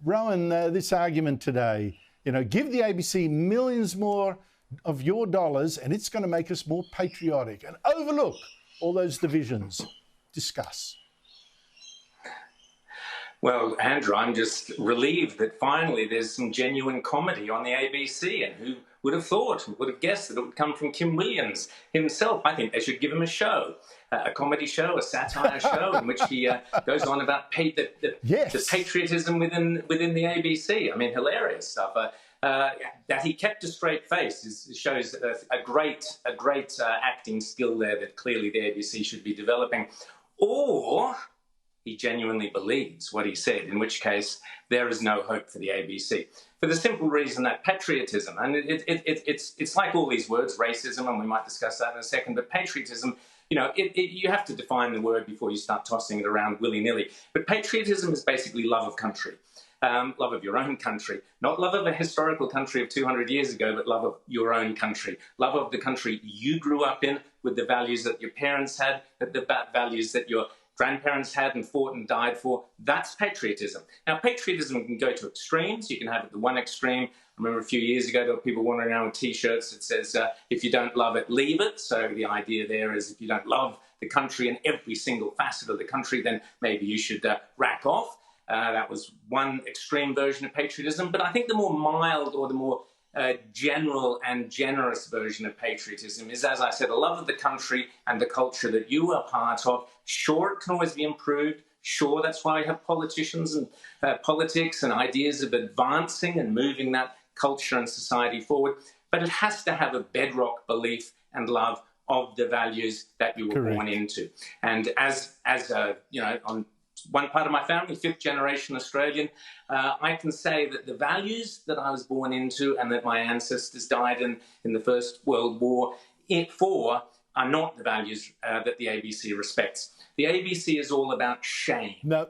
Rowan, this argument today, give the ABC millions more of your dollars and it's going to make us more patriotic, and overlook all those divisions. Discuss. Well, Andrew, I'm just relieved that finally there's some genuine comedy on the ABC, and who would have thought, who would have guessed that it would come from Kim Williams himself. I think they should give him a show, a comedy show, a satire show, in which he goes on about the patriotism within the ABC. I mean, hilarious stuff. That he kept a straight face shows a great acting skill there that clearly the ABC should be developing. Or he genuinely believes what he said, in which case there is no hope for the ABC. For the simple reason that patriotism, and it's like all these words, racism, and we might discuss that in a second, but patriotism, you have to define the word before you start tossing it around willy-nilly. But patriotism is basically love of country. Love of your own country, not love of a historical country of 200 years ago, but love of your own country, love of the country you grew up in, with the values that your parents had, the values that your grandparents had and fought and died for. That's patriotism. Now, patriotism can go to extremes. You can have it the one extreme. I remember a few years ago, there were people wandering around with T-shirts that says, if you don't love it, leave it. So the idea there is if you don't love the country and every single facet of the country, then maybe you should rack off. That was one extreme version of patriotism. But I think the more mild or the more general and generous version of patriotism is, as I said, a love of the country and the culture that you are part of. Sure, it can always be improved. Sure, that's why we have politicians and politics and ideas of advancing and moving that culture and society forward. But it has to have a bedrock belief and love of the values that you were born into. And as on one part of my family, fifth generation Australian, I can say that the values that I was born into and that my ancestors died in the First World War for are not the values that the ABC respects. The ABC is all about shame. No.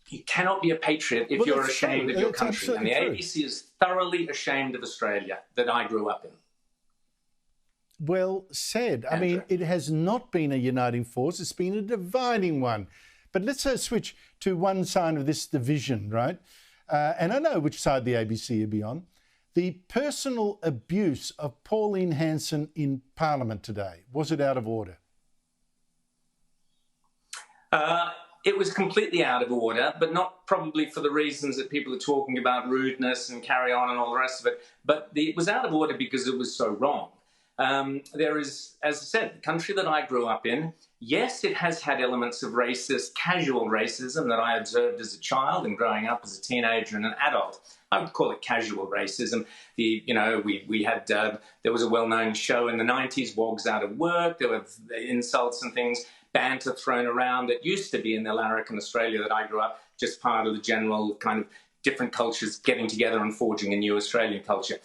You cannot be a patriot if you're ashamed of your country. And the ABC is thoroughly ashamed of Australia that I grew up in. Well said. Andrew. I mean, it has not been a uniting force. It's been a dividing one. But let's switch to one side of this division, right? And I know which side the ABC you'll be on. The personal abuse of Pauline Hanson in Parliament today. Was it out of order? It was completely out of order, but not probably for the reasons that people are talking about, rudeness and carry on and all the rest of it. But it was out of order because it was so wrong. There is, as I said, the country that I grew up in, yes, it has had elements of racist, casual racism that I observed as a child and growing up as a teenager and an adult. I would call it casual racism. There was a well-known show in the 90s, Wogs Out of Work. There were insults and things, banter thrown around that used to be in the Larrikin Australia that I grew up, just part of the general kind of different cultures getting together and forging a new Australian culture.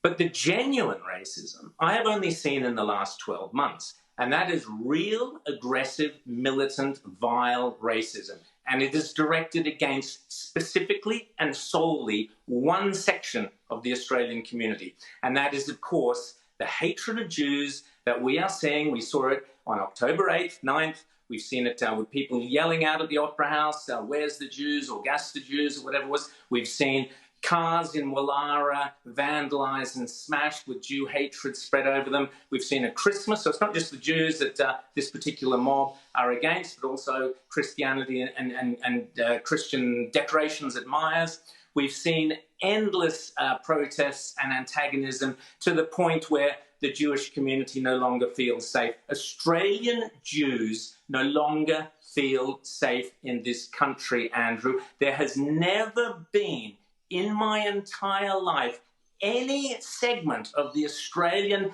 But the genuine racism I have only seen in the last 12 months. And that is real, aggressive, militant, vile racism. And it is directed against specifically and solely one section of the Australian community. And that is, of course, the hatred of Jews that we are seeing. We saw it on October 8th, 9th. We've seen it with people yelling out at the Opera House, where's the Jews, or gas the Jews, or whatever it was. We've seen cars in Wallara vandalised and smashed with Jew hatred spread over them. We've seen at Christmas, so it's not just the Jews that this particular mob are against, but also Christianity and Christian decorations at Myers. We've seen endless protests and antagonism to the point where the Jewish community no longer feels safe. Australian Jews no longer feel safe in this country, Andrew. There has never been in my entire life any segment of the Australian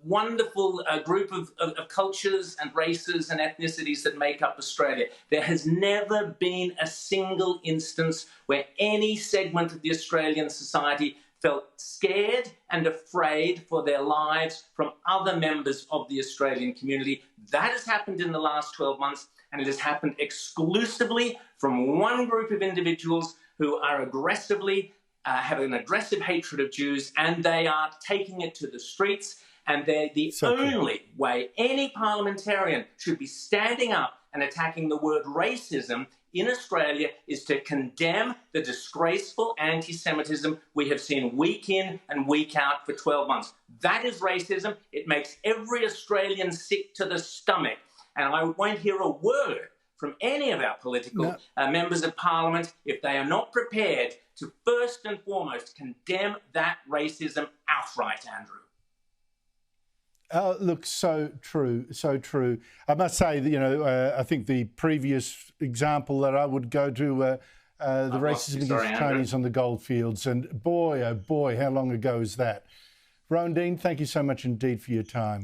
wonderful group of cultures and races and ethnicities that make up Australia. There has never been a single instance where any segment of the Australian society felt scared and afraid for their lives from other members of the Australian community. That has happened in the last 12 months, and it has happened exclusively from one group of individuals who are aggressively, have an aggressive hatred of Jews, and they are taking it to the streets. And they're the only way any parliamentarian should be standing up and attacking the word racism in Australia is to condemn the disgraceful anti-Semitism we have seen week in and week out for 12 months. That is racism. It makes every Australian sick to the stomach. And I won't hear a word from any of our political members of parliament if they are not prepared to first and foremost condemn that racism outright, Andrew. Look, so true, so true. I must say that, you know, I think the previous example that I would go to, the racism against Chinese on the goldfields, and boy, oh boy, how long ago is that? Rowan Dean, thank you so much indeed for your time.